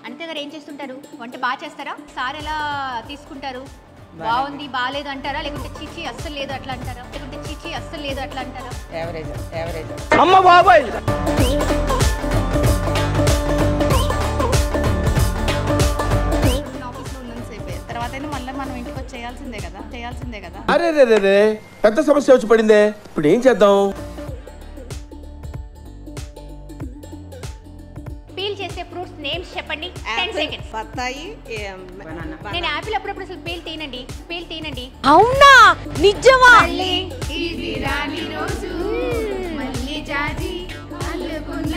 అనిత గారు ఏం చేస్తుంటారు? వంట బాగా చేస్తారా? సార్ ఎలా తీసుకుంటారు? బాగుంది బాగాలేదు అంటారా, లేకుంటే చీచి అస్సలు లేదు అట్లా అంటారా, లేకుంటే చీచి అస్సలు లేదు అట్లా అంటారా? యావరేజ్. అమ్మ బాబాయ్. ఆఫీస్లో ఉన్నంతసేపే, తర్వాత మళ్ళీ మనం ఇంటికి వచ్చి చేయాల్సిందే కదా. అరే రే పెద్ద సమస్య వచ్చి పడిందే, ఇప్పుడు ఏం చేద్దాం? పీల్ చేసే ఫ్రూట్స్ నేమ్స్ చెప్పండి. 10 సెకండ్స్. బత్తాయి, నేను యాపిల్ అప్పుడప్పుడు అసలు పీల్ తీనండి. అవునా? నిజమా? ఇది రాని రోజు మళ్ళీ జాజి అల్లుకున్న